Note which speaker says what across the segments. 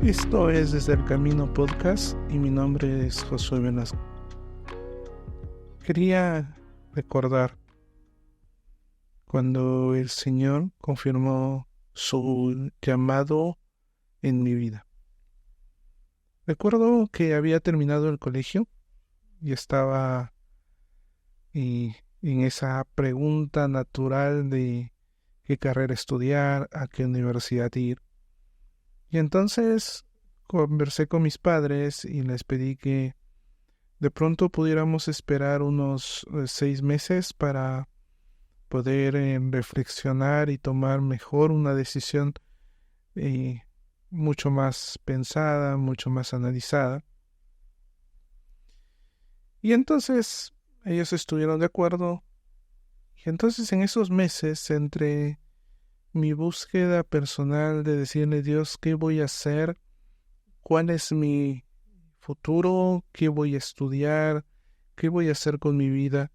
Speaker 1: Esto es Desde el Camino Podcast y mi nombre es Josué Velasco. Quería recordar cuando el Señor confirmó su llamado en mi vida. Recuerdo que había terminado el colegio y estaba en esa pregunta natural de qué carrera estudiar, a qué universidad ir. Y entonces conversé con mis padres y les pedí que de pronto pudiéramos esperar unos 6 meses para poder reflexionar y tomar mejor una decisión eh, mucho más pensada, mucho más analizada. Y entonces ellos estuvieron de acuerdo. Y entonces en esos meses, entre mi búsqueda personal de decirle a Dios qué voy a hacer, cuál es mi futuro, qué voy a estudiar, qué voy a hacer con mi vida,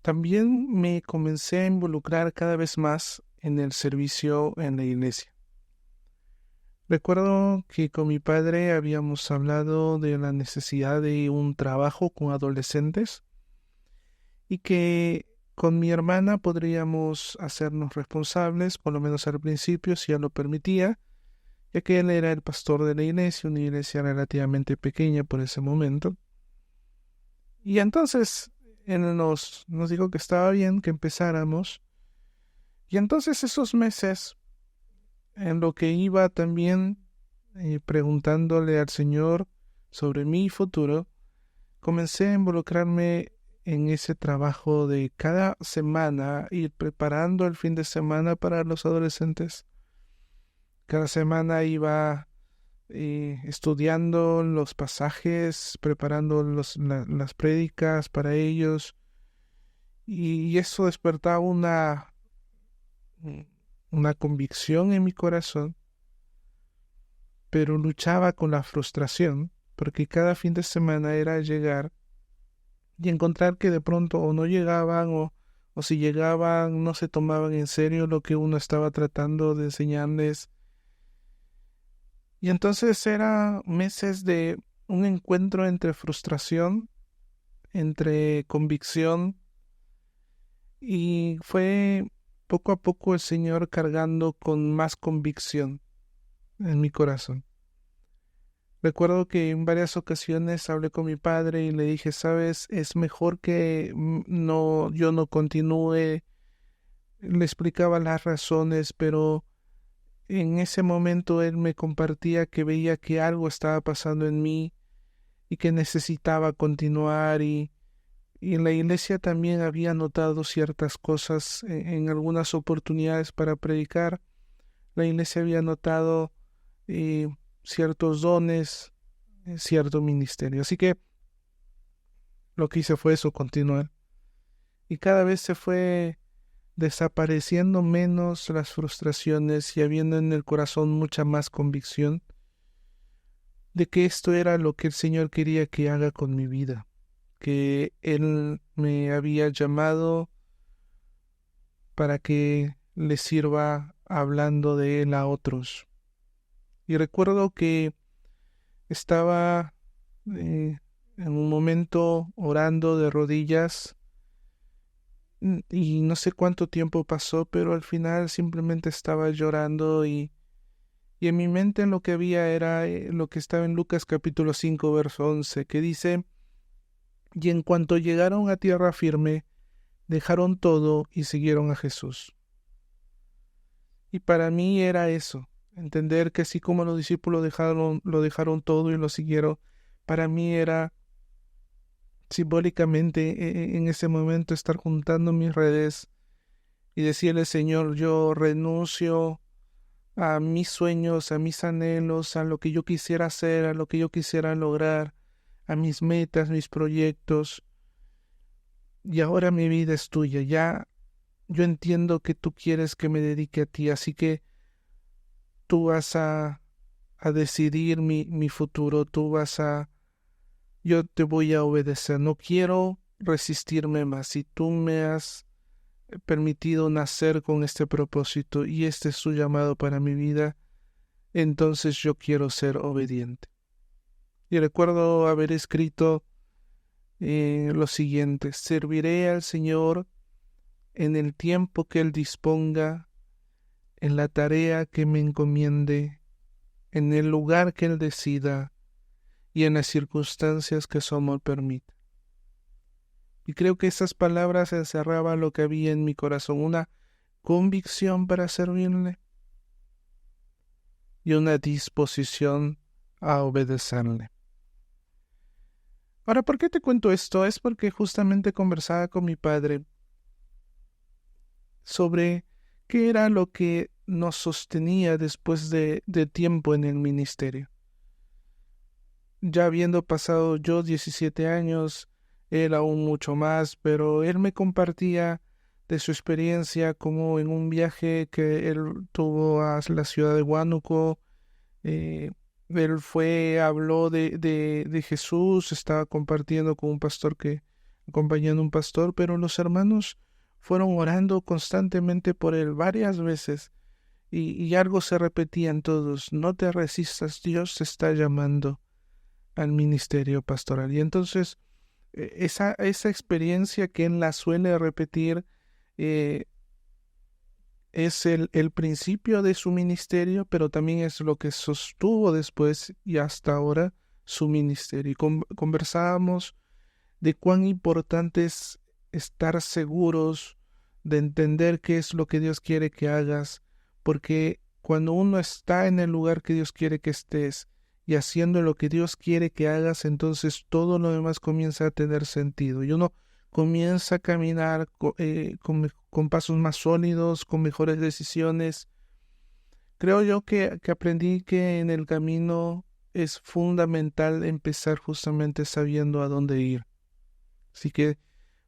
Speaker 1: también me comencé a involucrar cada vez más en el servicio en la iglesia. Recuerdo que con mi padre habíamos hablado de la necesidad de un trabajo con adolescentes y que con mi hermana podríamos hacernos responsables, por lo menos al principio, si ella lo permitía, ya que él era el pastor de la iglesia, una iglesia relativamente pequeña por ese momento. Y entonces él nos dijo que estaba bien que empezáramos. Y entonces esos meses, en lo que iba también preguntándole al Señor sobre mi futuro, comencé a involucrarme en ese trabajo de cada semana, ir preparando el fin de semana para los adolescentes. Cada semana iba estudiando los pasajes, preparando las prédicas para ellos, y eso despertaba una convicción en mi corazón, pero luchaba con la frustración, porque cada fin de semana era llegar y encontrar que de pronto o no llegaban o si llegaban no se tomaban en serio lo que uno estaba tratando de enseñarles. Y entonces era meses de un encuentro entre frustración, entre convicción, y fue poco a poco el Señor cargando con más convicción en mi corazón. Recuerdo que en varias ocasiones hablé con mi padre y le dije, sabes, es mejor que yo no continúe. Le explicaba las razones, pero en ese momento él me compartía que veía que algo estaba pasando en mí y que necesitaba continuar, y en la iglesia también había notado ciertas cosas en algunas oportunidades para predicar. La iglesia había notado eh, ciertos dones, cierto ministerio. Así que lo que hice fue eso, continuar. Y cada vez se fue desapareciendo menos las frustraciones y habiendo en el corazón mucha más convicción de que esto era lo que el Señor quería que haga con mi vida, que Él me había llamado para que le sirva hablando de Él a otros. Y recuerdo que estaba en un momento orando de rodillas y no sé cuánto tiempo pasó, pero al final simplemente estaba llorando, y en mi mente lo que había era lo que estaba en Lucas capítulo 5 verso 11, que dice, y en cuanto llegaron a tierra firme, dejaron todo y siguieron a Jesús. Y para mí era eso, entender que así como los discípulos lo dejaron todo y lo siguieron, para mí era simbólicamente en ese momento estar juntando mis redes y decirle, Señor, yo renuncio a mis sueños, a mis anhelos, a lo que yo quisiera hacer, a lo que yo quisiera lograr, a mis metas, mis proyectos, y ahora mi vida es tuya. Ya yo entiendo que tú quieres que me dedique a ti, así que tú vas a decidir mi futuro, yo te voy a obedecer, no quiero resistirme más. Si tú me has permitido nacer con este propósito y este es tu llamado para mi vida, entonces yo quiero ser obediente. Y recuerdo haber escrito lo siguiente: serviré al Señor en el tiempo que Él disponga, en la tarea que me encomiende, en el lugar que Él decida y en las circunstancias que su amor permita. Y creo que esas palabras encerraban lo que había en mi corazón, una convicción para servirle y una disposición a obedecerle. Ahora, ¿por qué te cuento esto? Es porque justamente conversaba con mi padre sobre qué era lo que nos sostenía después de tiempo en el ministerio. Ya habiendo pasado yo 17 años, él aún mucho más, pero él me compartía de su experiencia como en un viaje que él tuvo a la ciudad de Huánuco. Él habló de Jesús, estaba compartiendo con un pastor acompañando a un pastor, pero los hermanos fueron orando constantemente por él varias veces y algo se repetía en todos: no te resistas, Dios te está llamando al ministerio pastoral. Y entonces esa experiencia que él la suele repetir eh, es el principio de su ministerio, pero también es lo que sostuvo después y hasta ahora su ministerio. Y conversábamos de cuán importante es estar seguros de entender qué es lo que Dios quiere que hagas, porque cuando uno está en el lugar que Dios quiere que estés y haciendo lo que Dios quiere que hagas, entonces todo lo demás comienza a tener sentido y uno comienza a caminar con pasos más sólidos, con mejores decisiones. Creo yo que aprendí que en el camino es fundamental empezar justamente sabiendo a dónde ir. Así que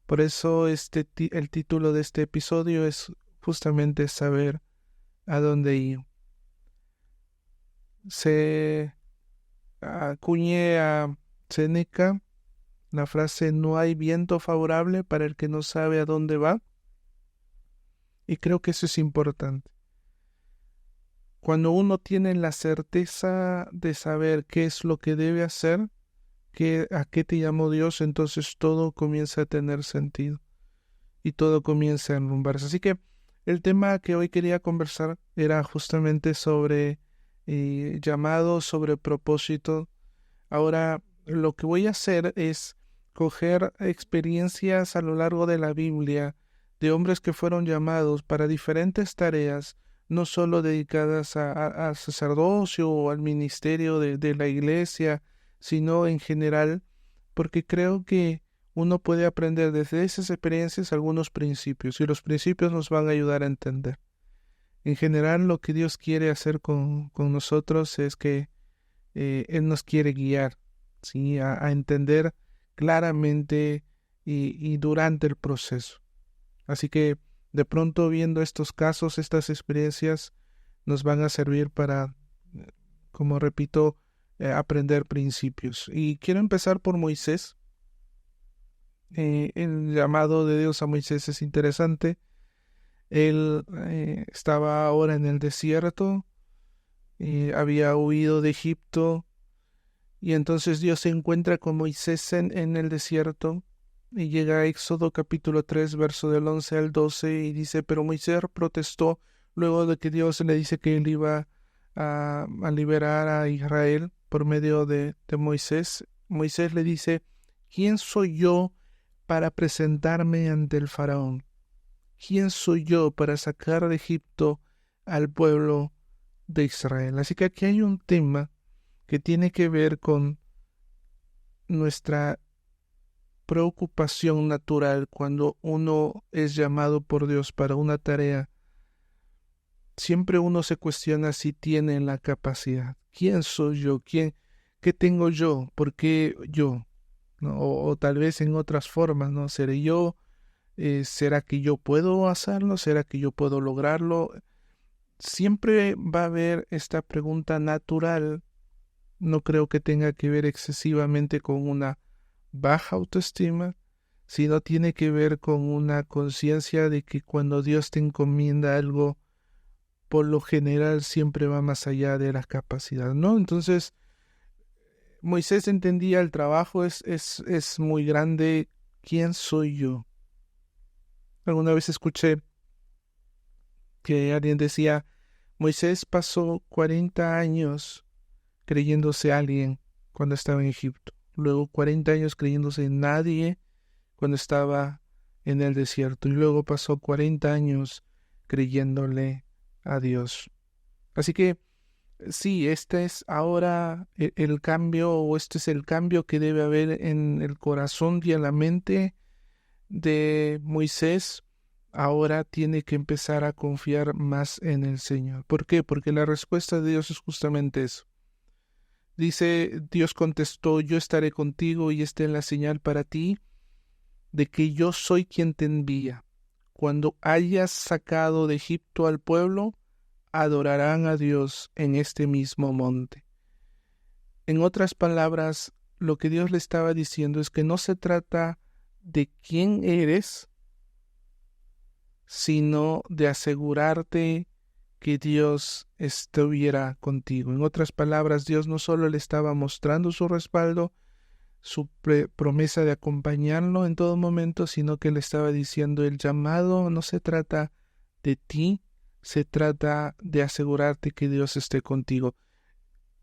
Speaker 1: por eso el título de este episodio es justamente saber a dónde ir. Se acuñé a Séneca la frase: no hay viento favorable para el que no sabe a dónde va. Y creo que eso es importante. Cuando uno tiene la certeza de saber qué es lo que debe hacer, a qué te llamó Dios, entonces todo comienza a tener sentido y todo comienza a enrumbarse. Así que el tema que hoy quería conversar era justamente sobre llamado, sobre propósito. Ahora, lo que voy a hacer es coger experiencias a lo largo de la Biblia de hombres que fueron llamados para diferentes tareas, no solo dedicadas al sacerdocio o al ministerio de la iglesia, sino en general, porque creo que uno puede aprender desde esas experiencias algunos principios, y los principios nos van a ayudar a entender. En general, lo que Dios quiere hacer con nosotros es que Él nos quiere guiar, ¿sí? A entender claramente y durante el proceso. Así que de pronto, viendo estos casos, estas experiencias nos van a servir para, como repito, aprender principios. Y quiero empezar por Moisés. El llamado de Dios a Moisés es interesante. Él estaba ahora en el desierto, había huido de Egipto, y entonces Dios se encuentra con Moisés en el desierto, y llega a Éxodo capítulo 3, verso del 11 al 12, y dice: pero Moisés protestó luego de que Dios le dice que él iba a liberar a Israel por medio de Moisés. Moisés le dice: ¿quién soy yo para presentarme ante el faraón? ¿Quién soy yo para sacar de Egipto al pueblo de Israel? Así que aquí hay un tema que tiene que ver con nuestra preocupación natural cuando uno es llamado por Dios para una tarea. Siempre uno se cuestiona si tiene la capacidad. ¿Quién soy yo? ¿Qué tengo yo? ¿Por qué yo? ¿No? O tal vez en otras formas, ¿no? ¿Seré yo? ¿Será que yo puedo hacerlo? ¿Será que yo puedo lograrlo? Siempre va a haber esta pregunta natural. No creo que tenga que ver excesivamente con una baja autoestima, sino tiene que ver con una conciencia de que cuando Dios te encomienda algo, por lo general siempre va más allá de las capacidades, ¿no? Entonces, Moisés entendía el trabajo es muy grande. ¿Quién soy yo? Alguna vez escuché que alguien decía, Moisés pasó 40 años creyéndose alguien cuando estaba en Egipto. Luego 40 años creyéndose nadie cuando estaba en el desierto. Y luego pasó 40 años creyéndole a Dios. Así que sí, este es ahora el cambio, o este es el cambio que debe haber en el corazón y en la mente de Moisés. Ahora tiene que empezar a confiar más en el Señor. ¿Por qué? Porque la respuesta de Dios es justamente eso. Dice, Dios contestó, yo estaré contigo y esta es la señal para ti de que yo soy quien te envía. Cuando hayas sacado de Egipto al pueblo, adorarán a Dios en este mismo monte. En otras palabras, lo que Dios le estaba diciendo es que no se trata de quién eres, sino de asegurarte que Dios estuviera contigo. En otras palabras, Dios no solo le estaba mostrando su respaldo, su promesa de acompañarlo en todo momento, sino que le estaba diciendo, el llamado no se trata de ti, se trata de asegurarte que Dios esté contigo.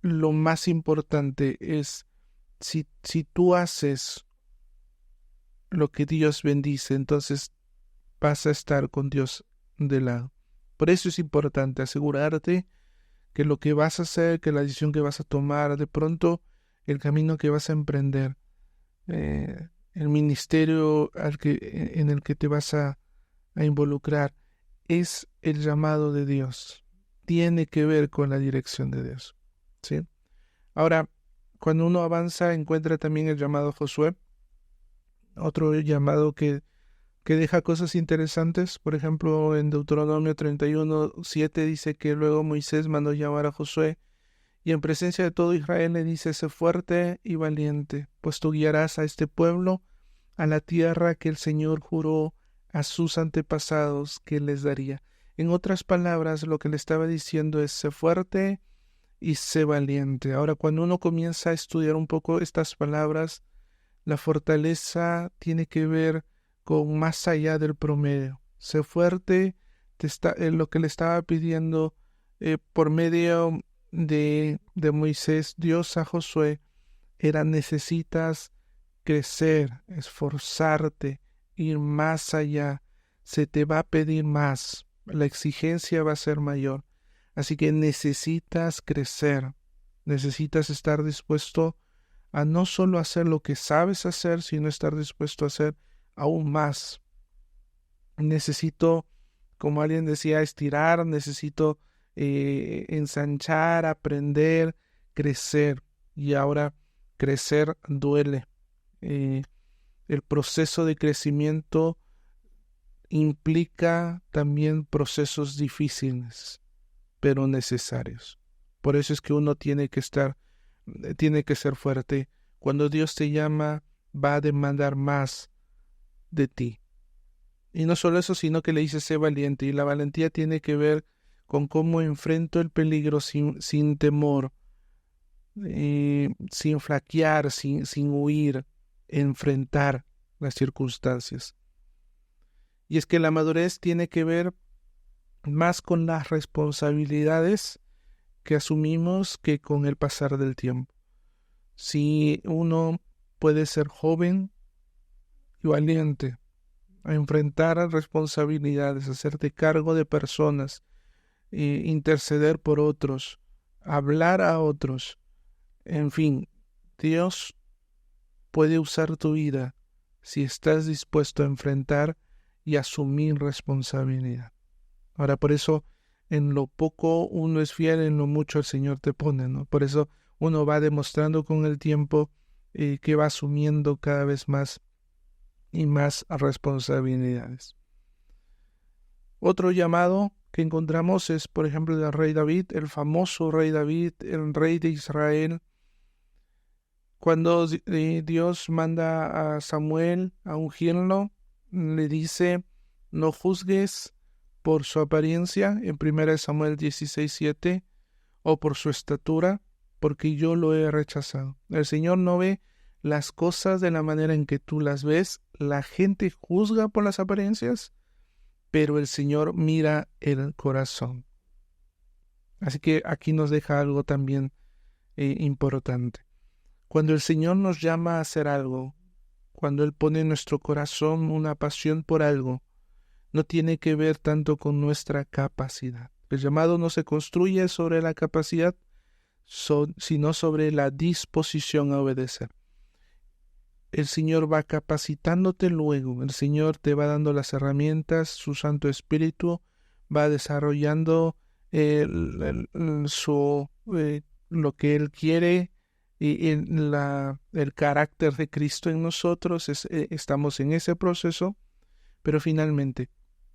Speaker 1: Lo más importante es, si tú haces lo que Dios bendice, entonces vas a estar con Dios de lado. Por eso es importante asegurarte que lo que vas a hacer, que la decisión que vas a tomar, de pronto el camino que vas a emprender, el ministerio en el que te vas a involucrar, es el llamado de Dios. Tiene que ver con la dirección de Dios. ¿Sí? Ahora, cuando uno avanza, encuentra también el llamado Josué, otro llamado que deja cosas interesantes. Por ejemplo, en Deuteronomio 31:7 dice que luego Moisés mandó llamar a Josué y en presencia de todo Israel le dice, sé fuerte y valiente, pues tú guiarás a este pueblo a la tierra que el Señor juró a sus antepasados que les daría. En otras palabras, lo que le estaba diciendo es, sé fuerte y sé valiente. Ahora, cuando uno comienza a estudiar un poco estas palabras, la fortaleza tiene que ver con más allá del promedio. Sé fuerte, lo que le estaba pidiendo por medio de Moisés, Dios a Josué, era necesitas crecer, esforzarte, ir más allá. Se te va a pedir más, la exigencia va a ser mayor. Así que necesitas crecer, necesitas estar dispuesto a no solo hacer lo que sabes hacer, sino estar dispuesto a hacer aún más. Necesito, como alguien decía, estirar, necesito ensanchar, aprender, crecer. Y ahora crecer duele. Eh, el proceso de crecimiento implica también procesos difíciles, pero necesarios. Por eso es que uno tiene que ser fuerte. Cuando Dios te llama, va a demandar más de ti. Y no solo eso, sino que le dice sé valiente. Y la valentía tiene que ver con cómo enfrento el peligro sin temor, sin flaquear, sin huir, enfrentar las circunstancias. Y es que la madurez tiene que ver más con las responsabilidades que asumimos que con el pasar del tiempo. Si uno puede ser joven y valiente a enfrentar responsabilidades, hacerte cargo de personas, interceder por otros, hablar a otros, en fin, Dios puede usar tu vida si estás dispuesto a enfrentar y asumir responsabilidad. Ahora, por eso, en lo poco uno es fiel, en lo mucho el Señor te pone, ¿no? Por eso uno va demostrando con el tiempo que va asumiendo cada vez más y más responsabilidades. Otro llamado que encontramos es, por ejemplo, del rey David, el famoso rey David, el rey de Israel. Cuando Dios manda a Samuel a ungirlo, le dice, no juzgues por su apariencia, en 1 Samuel 16:7, o por su estatura, porque yo lo he rechazado. El Señor no ve las cosas de la manera en que tú las ves. La gente juzga por las apariencias, pero el Señor mira el corazón. Así que aquí nos deja algo también importante. Cuando el Señor nos llama a hacer algo, cuando Él pone en nuestro corazón una pasión por algo, no tiene que ver tanto con nuestra capacidad. El llamado no se construye sobre la capacidad, sino sobre la disposición a obedecer. El Señor va capacitándote luego, el Señor te va dando las herramientas, su Santo Espíritu va desarrollando lo que Él quiere y el carácter de Cristo en nosotros. Estamos en ese proceso, pero finalmente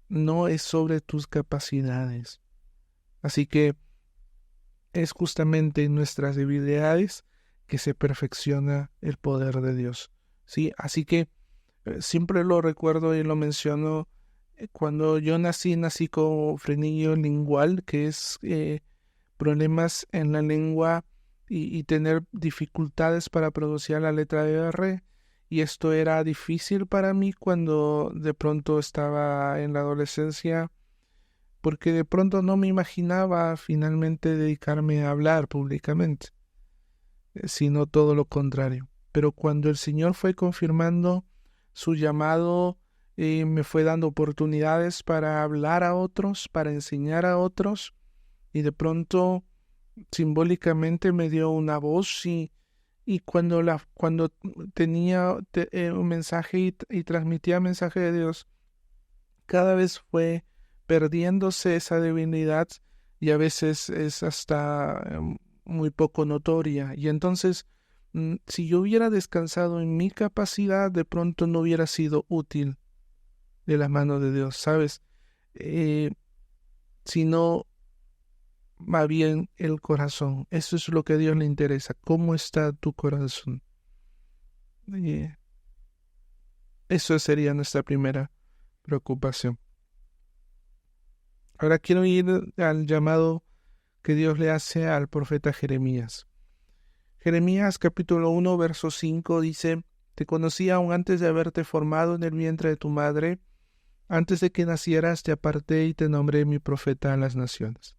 Speaker 1: no es sobre tus capacidades. Así que es justamente en nuestras debilidades que se perfecciona el poder de Dios. ¿Sí? Así que siempre lo recuerdo y lo menciono. Cuando yo nací con frenillo lingual, que es problemas en la lengua y tener dificultades para pronunciar la letra R. Y esto era difícil para mí cuando de pronto estaba en la adolescencia, porque de pronto no me imaginaba finalmente dedicarme a hablar públicamente, sino todo lo contrario. Pero cuando el Señor fue confirmando su llamado, me fue dando oportunidades para hablar a otros, para enseñar a otros, y de pronto simbólicamente me dio una voz y cuando tenía un mensaje y transmitía mensaje de Dios, cada vez fue perdiéndose esa divinidad y a veces es hasta muy poco notoria. Y entonces, si yo hubiera descansado en mi capacidad, de pronto no hubiera sido útil de la mano de Dios, ¿sabes? Sino más bien el corazón. Eso es lo que a Dios le interesa. ¿Cómo está tu corazón? Eso sería nuestra primera preocupación. Ahora quiero ir al llamado que Dios le hace al profeta Jeremías. Jeremías capítulo 1, verso 5 dice: Te conocí aún antes de haberte formado en el vientre de tu madre, antes de que nacieras te aparté y te nombré mi profeta a las naciones.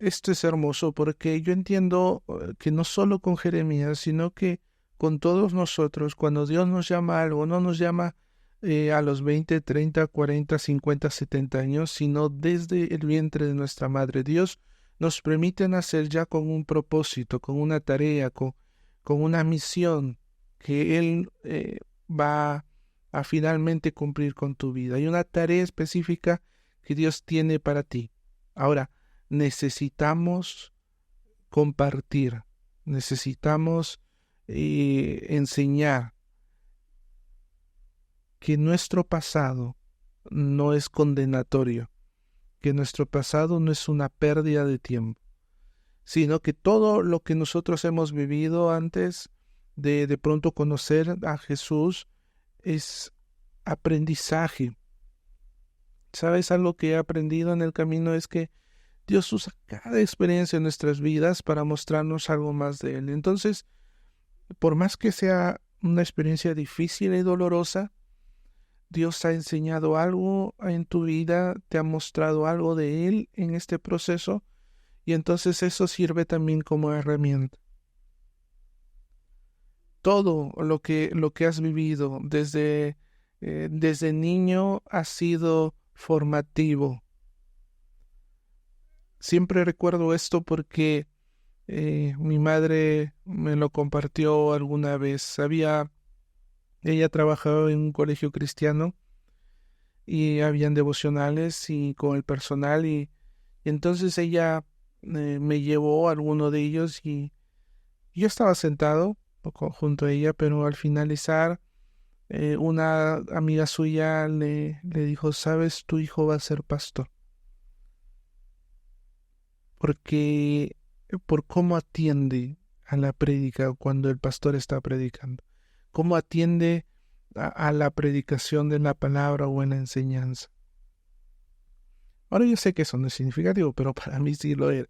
Speaker 1: Esto es hermoso porque yo entiendo que no solo con Jeremías, sino que con todos nosotros, cuando Dios nos llama a algo, no nos llama a los 20, 30, 40, 50, 70 años, sino desde el vientre de nuestra madre. Dios nos permite nacer ya con un propósito, con una tarea, con una misión que Él va a finalmente cumplir con tu vida. Hay una tarea específica que Dios tiene para ti. Ahora, necesitamos compartir, necesitamos enseñar que nuestro pasado no es condenatorio, que nuestro pasado no es una pérdida de tiempo, sino que todo lo que nosotros hemos vivido antes de pronto conocer a Jesús es aprendizaje. ¿Sabes? Algo que he aprendido en el camino es que Dios usa cada experiencia en nuestras vidas para mostrarnos algo más de Él. Entonces, por más que sea una experiencia difícil y dolorosa, Dios ha enseñado algo en tu vida, te ha mostrado algo de Él en este proceso, y entonces eso sirve también como herramienta. Todo lo que has vivido desde niño ha sido formativo. Siempre recuerdo esto porque mi madre me lo compartió alguna vez. Ella trabajaba en un colegio cristiano y habían devocionales y con el personal y entonces ella me llevó a alguno de ellos y yo estaba sentado junto a ella, pero al finalizar una amiga suya le dijo: ¿sabes? Tu hijo va a ser pastor. Porque por cómo atiende a la prédica cuando el pastor está predicando, cómo atiende a la predicación de la palabra o en la enseñanza. Ahora yo sé que eso no es significativo, pero para mí sí lo era.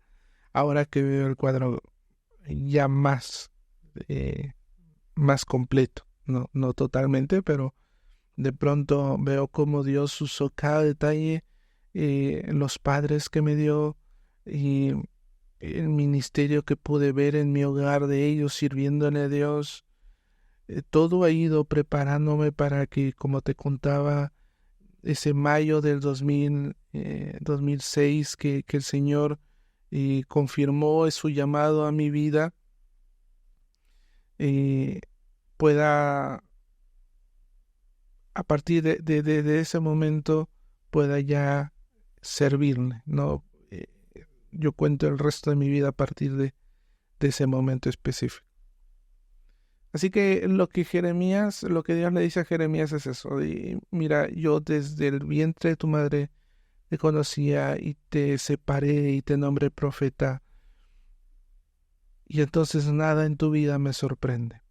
Speaker 1: Ahora que veo el cuadro ya eh, más completo, no totalmente, pero de pronto veo cómo Dios usó cada detalle, los padres que me dio y el ministerio que pude ver en mi hogar de ellos sirviéndole a Dios. Todo ha ido preparándome para que, como te contaba, ese mayo del 2006 que el Señor confirmó su llamado a mi vida, eh, pueda, a partir de ese momento, pueda ya servirle, ¿no? Yo cuento el resto de mi vida a partir de ese momento específico. Así que lo que Dios le dice a Jeremías es eso, y mira, yo desde el vientre de tu madre te conocía y te separé y te nombré profeta, y entonces nada en tu vida me sorprende.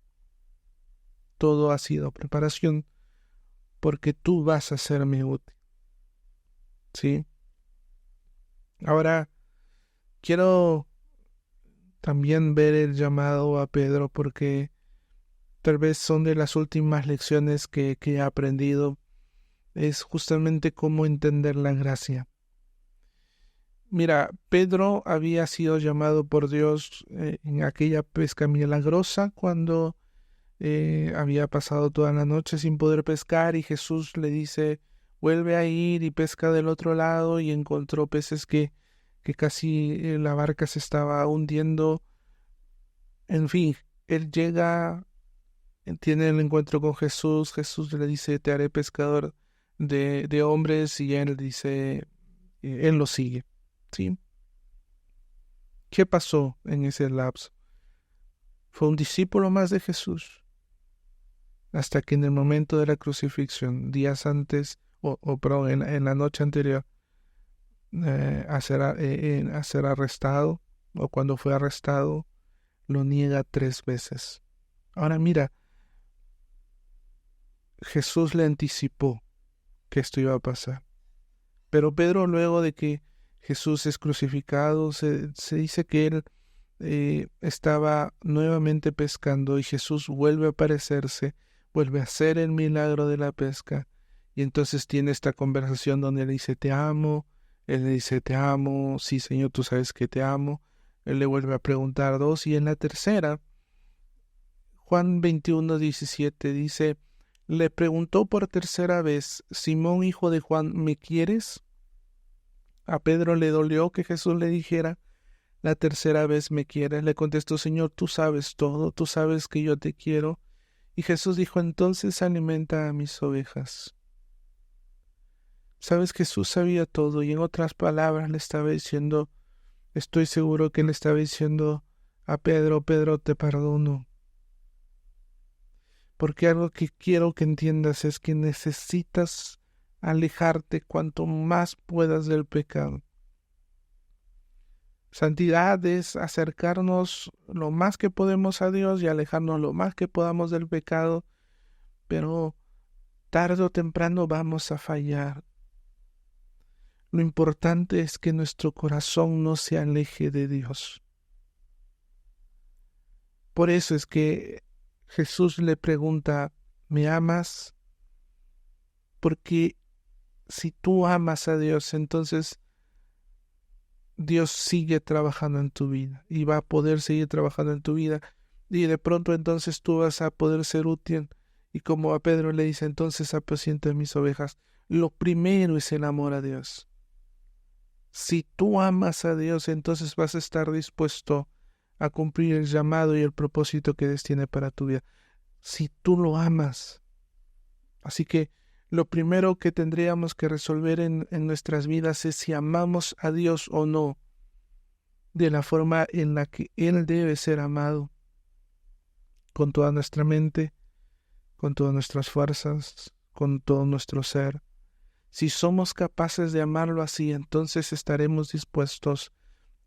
Speaker 1: Todo ha sido preparación porque tú vas a serme útil, ¿sí? Ahora quiero también ver el llamado a Pedro porque tal vez son de las últimas lecciones que he aprendido, es justamente cómo entender la gracia. Mira, Pedro había sido llamado por Dios en aquella pesca milagrosa cuando había pasado toda la noche sin poder pescar y Jesús le dice, vuelve a ir y pesca del otro lado y encontró peces que casi la barca se estaba hundiendo. En fin, él llega, tiene el encuentro con Jesús, Jesús le dice, te haré pescador de hombres y él dice, él lo sigue. ¿Sí? ¿Qué pasó en ese lapso? Fue un discípulo más de Jesús, hasta que en el momento de la crucifixión, días antes, perdón, en la noche anterior, a ser arrestado, o cuando fue arrestado, lo niega 3 veces. Ahora mira, Jesús le anticipó que esto iba a pasar. Pero Pedro, luego de que Jesús es crucificado, se dice que él estaba nuevamente pescando y Jesús vuelve a aparecerse, vuelve a hacer el milagro de la pesca y entonces tiene esta conversación donde le dice te amo, él le dice te amo, sí Señor, tú sabes que te amo, él le vuelve a preguntar 2 y en la tercera, Juan 21:17 dice, le preguntó por tercera vez, Simón hijo de Juan, ¿me quieres? A Pedro le dolió que Jesús le dijera la tercera vez me quieres. Le contestó, Señor, tú sabes todo, tú sabes que yo te quiero. Y Jesús dijo, entonces alimenta a mis ovejas. Sabes, Jesús sabía todo y en otras palabras le estaba diciendo, estoy seguro que le estaba diciendo a Pedro, Pedro, te perdono. Porque algo que quiero que entiendas es que necesitas alejarte cuanto más puedas del pecado. Santidad es acercarnos lo más que podemos a Dios y alejarnos lo más que podamos del pecado, pero tarde o temprano vamos a fallar. Lo importante es que nuestro corazón no se aleje de Dios. Por eso es que Jesús le pregunta, ¿me amas? Porque si tú amas a Dios, entonces Dios sigue trabajando en tu vida y va a poder seguir trabajando en tu vida y de pronto entonces tú vas a poder ser útil y como a Pedro le dice entonces apacienta mis ovejas. Lo primero es el amor a Dios. Si tú amas a Dios entonces vas a estar dispuesto a cumplir el llamado y el propósito que Dios tiene para tu vida. Si tú lo amas. Así que lo primero que tendríamos que resolver en nuestras vidas es si amamos a Dios o no, de la forma en la que Él debe ser amado, con toda nuestra mente, con todas nuestras fuerzas, con todo nuestro ser. Si somos capaces de amarlo así, entonces estaremos dispuestos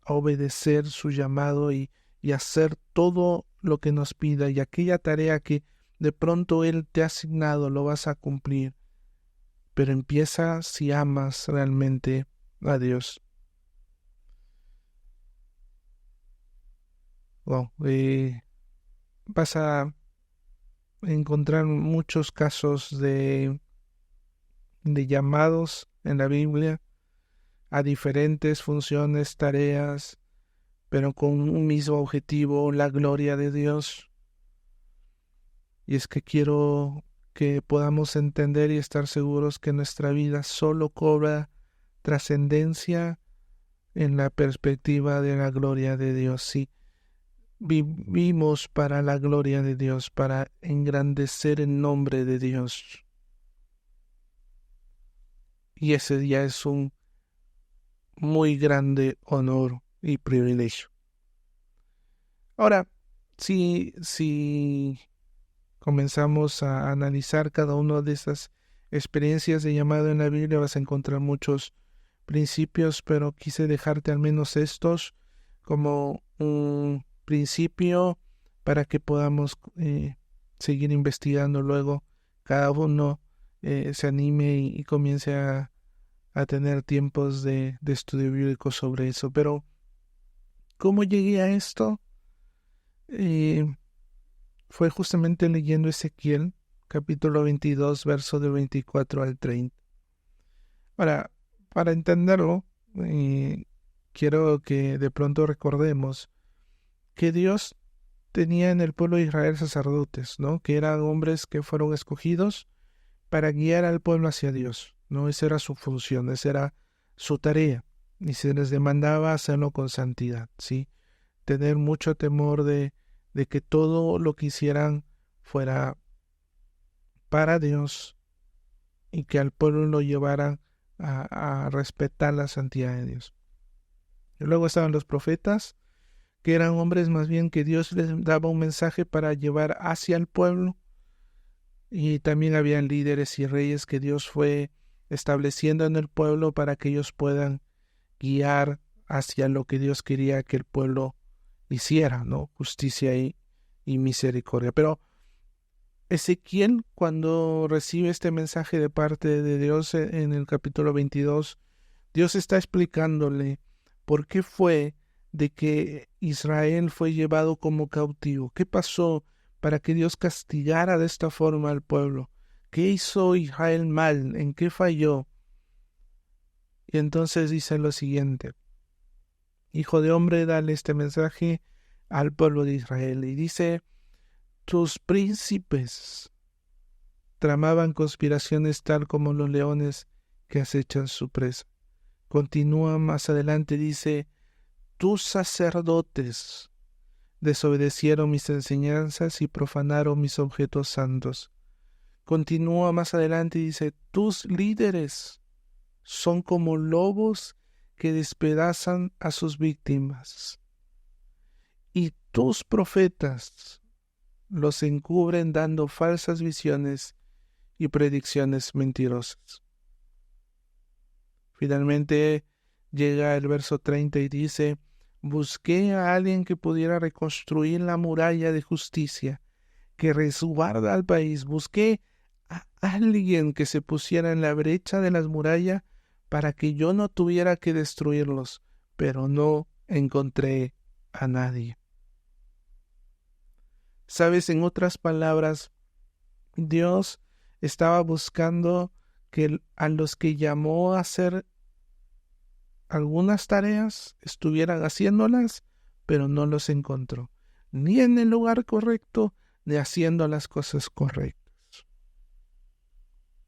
Speaker 1: a obedecer su llamado y hacer todo lo que nos pida y aquella tarea que de pronto Él te ha asignado lo vas a cumplir. Pero empieza si amas realmente a Dios. Wow, vas a encontrar muchos casos de llamados en la Biblia a diferentes funciones, tareas, pero con un mismo objetivo, la gloria de Dios. Y es que quiero que podamos entender y estar seguros que nuestra vida solo cobra trascendencia en la perspectiva de la gloria de Dios. Sí, vivimos para la gloria de Dios, para engrandecer el nombre de Dios. Y ese ya es un muy grande honor y privilegio. Ahora, si comenzamos a analizar cada una de esas experiencias de llamado en la Biblia, vas a encontrar muchos principios, pero quise dejarte al menos estos como un principio para que podamos seguir investigando luego. Cada uno se anime y comience a tener tiempos de estudio bíblico sobre eso. Pero, ¿cómo llegué a esto? Fue justamente leyendo Ezequiel, capítulo 22, verso del 24 al 30. Ahora, para entenderlo, quiero que de pronto recordemos que Dios tenía en el pueblo de Israel sacerdotes, ¿no? Que eran hombres que fueron escogidos para guiar al pueblo hacia Dios, ¿no? Esa era su función, esa era su tarea, y se les demandaba hacerlo con santidad, ¿sí? Tener mucho temor de que todo lo que hicieran fuera para Dios y que al pueblo lo llevaran a respetar la santidad de Dios. Y luego estaban los profetas, que eran hombres más bien que Dios les daba un mensaje para llevar hacia el pueblo. Y también habían líderes y reyes que Dios fue estableciendo en el pueblo para que ellos puedan guiar hacia lo que Dios quería que el pueblo hiciera, ¿no? Justicia y misericordia. Pero Ezequiel, cuando recibe este mensaje de parte de Dios en el capítulo 22, Dios está explicándole por qué fue de que Israel fue llevado como cautivo. ¿Qué pasó para que Dios castigara de esta forma al pueblo? ¿Qué hizo Israel mal? ¿En qué falló? Y entonces dice lo siguiente: Hijo de hombre, dale este mensaje al pueblo de Israel. Y dice: tus príncipes tramaban conspiraciones tal como los leones que acechan su presa. Continúa más adelante, dice: tus sacerdotes desobedecieron mis enseñanzas y profanaron mis objetos santos. Continúa más adelante y dice: tus líderes son como lobos que despedazan a sus víctimas. Y tus profetas los encubren dando falsas visiones y predicciones mentirosas. Finalmente llega el verso 30 y dice: busqué a alguien que pudiera reconstruir la muralla de justicia, que resguarda al país. Busqué a alguien que se pusiera en la brecha de las murallas para que yo no tuviera que destruirlos, pero no encontré a nadie. Sabes, en otras palabras, Dios estaba buscando que a los que llamó a hacer algunas tareas estuvieran haciéndolas, pero no los encontró, ni en el lugar correcto, ni haciendo las cosas correctas.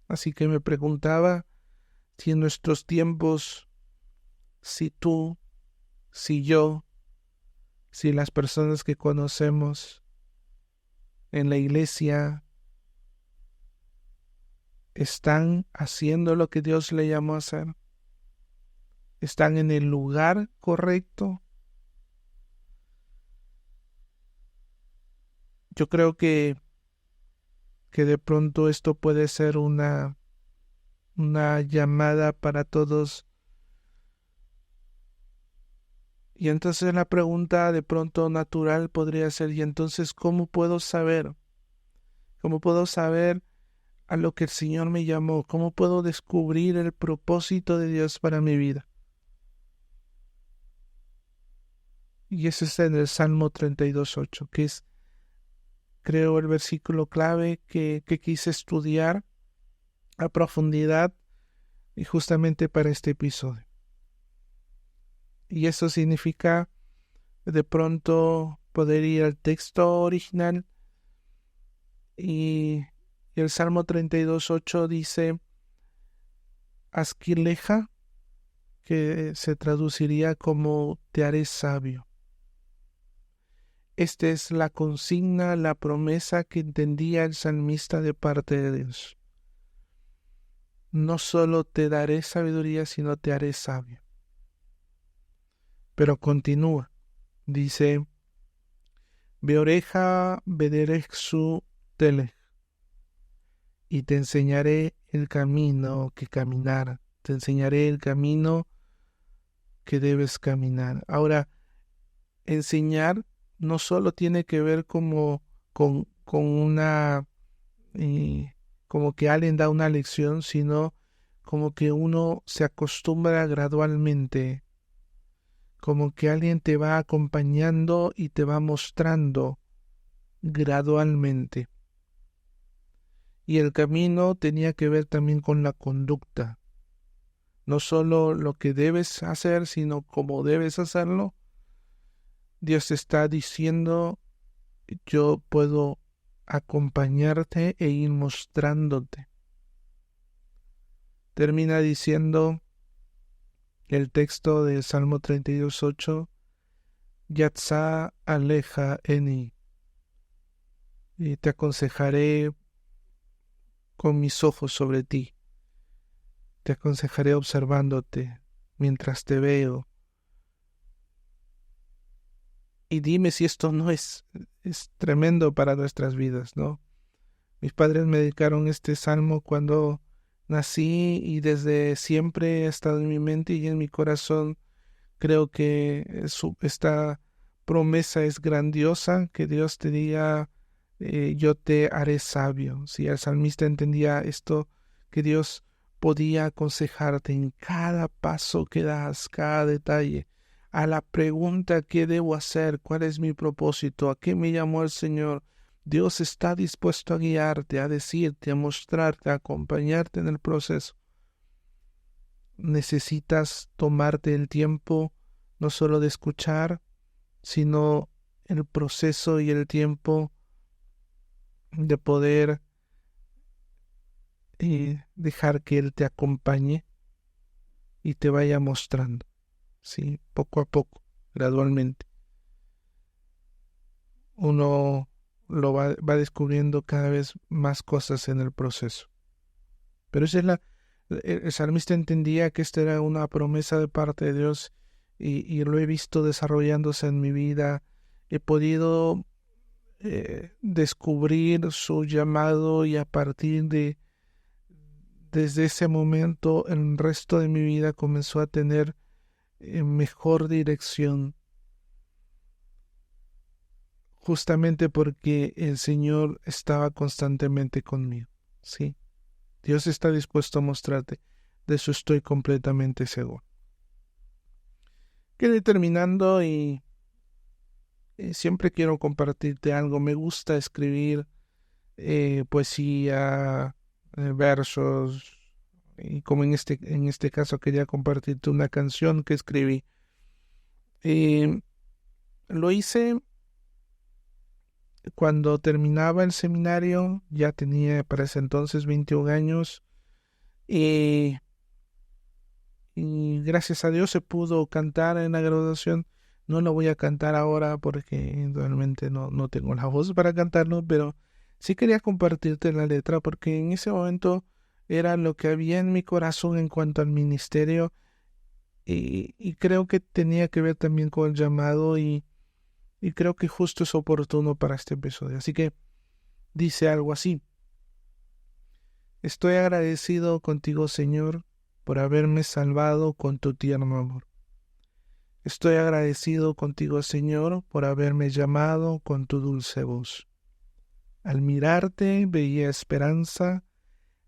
Speaker 1: Así que me preguntaba si en nuestros tiempos, si tú, si yo, si las personas que conocemos en la iglesia están haciendo lo que Dios le llamó a hacer, están en el lugar correcto. Yo creo que de pronto esto puede ser una llamada para todos. Y entonces la pregunta de pronto natural podría ser: ¿y entonces cómo puedo saber? ¿Cómo puedo saber a lo que el Señor me llamó? ¿Cómo puedo descubrir el propósito de Dios para mi vida? Y eso está en el Salmo 32:8, que es, creo, el versículo clave que quise estudiar a profundidad y justamente para este episodio. Y eso significa de pronto poder ir al texto original y el Salmo 32:8 dice Asquileja, que se traduciría como te haré sabio. Esta es la consigna, la promesa que entendía el salmista de parte de Dios. No solo te daré sabiduría, sino te haré sabio. Pero continúa, dice, Beoreja bederexu telech, y te enseñaré el camino que caminar, te enseñaré el camino que debes caminar. Ahora, enseñar no solo tiene que ver como con una, como que alguien da una lección, sino como que uno se acostumbra gradualmente, como que alguien te va acompañando y te va mostrando gradualmente. Y el camino tenía que ver también con la conducta, no solo lo que debes hacer, sino cómo debes hacerlo. Dios está diciendo, yo puedo acompañarte e ir mostrándote. Termina diciendo el texto de Salmo 32:8, Yatza aleja eni, y te aconsejaré con mis ojos sobre ti, te aconsejaré observándote mientras te veo. Y dime si esto no es tremendo para nuestras vidas, ¿no? Mis padres me dedicaron este salmo cuando nací y desde siempre ha estado en mi mente y en mi corazón. Creo que esta promesa es grandiosa, que Dios te diga, yo te haré sabio. Si el salmista entendía esto, que Dios podía aconsejarte en cada paso que das, cada detalle, a la pregunta ¿qué debo hacer? ¿Cuál es mi propósito? ¿A qué me llamó el Señor? Dios está dispuesto a guiarte, a decirte, a mostrarte, a acompañarte en el proceso. Necesitas tomarte el tiempo no solo de escuchar, sino el proceso y el tiempo de poder dejar que Él te acompañe y te vaya mostrando, ¿sí? Poco a poco, gradualmente. Uno va descubriendo cada vez más cosas en el proceso. Pero esa es el salmista entendía que esta era una promesa de parte de Dios y lo he visto desarrollándose en mi vida. He podido descubrir su llamado y a partir desde ese momento el resto de mi vida comenzó a tener mejor dirección, justamente porque el Señor estaba constantemente conmigo, ¿sí? Dios está dispuesto a mostrarte, de eso estoy completamente seguro. Quedé terminando y siempre quiero compartirte algo. Me gusta escribir poesía, versos, y como en este caso quería compartirte una canción que escribí. Lo hice cuando terminaba el seminario, ya tenía para ese entonces 21 años, y gracias a Dios se pudo cantar en la graduación. No lo voy a cantar ahora porque realmente no tengo la voz para cantarlo, pero sí quería compartirte la letra porque en ese momento era lo que había en mi corazón en cuanto al ministerio y creo que tenía que ver también con el llamado y creo que justo es oportuno para este episodio. Así que dice algo así. Estoy agradecido contigo, Señor, por haberme salvado con tu tierno amor. Estoy agradecido contigo, Señor, por haberme llamado con tu dulce voz. Al mirarte veía esperanza,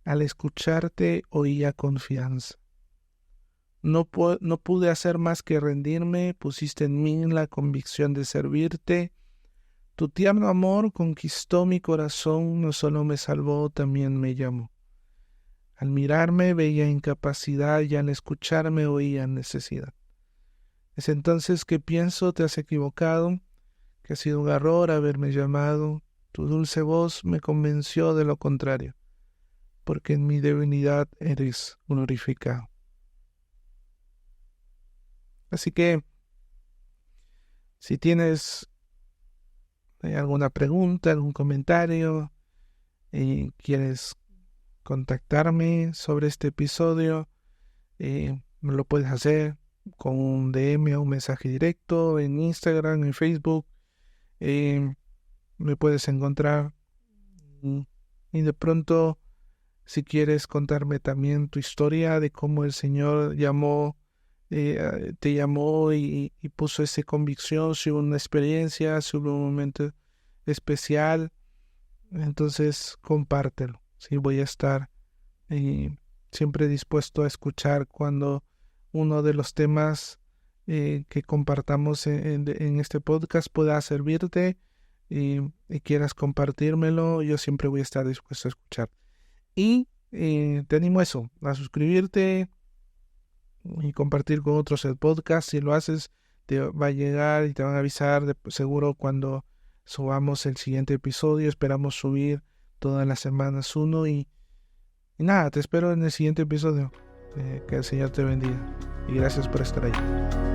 Speaker 1: al escucharte oía confianza. No pude hacer más que rendirme, pusiste en mí la convicción de servirte. Tu tierno amor conquistó mi corazón, no solo me salvó, también me llamó. Al mirarme veía incapacidad y al escucharme oía necesidad. Es entonces que pienso te has equivocado, que ha sido un error haberme llamado. Tu dulce voz me convenció de lo contrario, porque en mi divinidad eres glorificado. Así que, si tienes alguna pregunta, algún comentario, y quieres contactarme sobre este episodio, me lo puedes hacer con un DM o un mensaje directo en Instagram, en Facebook. Me puedes encontrar y, y de pronto, si quieres contarme también tu historia de cómo el Señor te llamó y puso esa convicción, si hubo una experiencia, si hubo un momento especial, entonces compártelo. Sí, voy a estar siempre dispuesto a escuchar cuando uno de los temas que compartamos en este podcast pueda servirte y quieras compartírmelo. Yo siempre voy a estar dispuesto a escuchar. Y te animo a eso, a suscribirte y compartir con otros el podcast. Si lo haces, te va a llegar y te van a avisar seguro cuando subamos el siguiente episodio. Esperamos subir todas las semanas uno y nada, te espero en el siguiente episodio. Que el Señor te bendiga y gracias por estar ahí.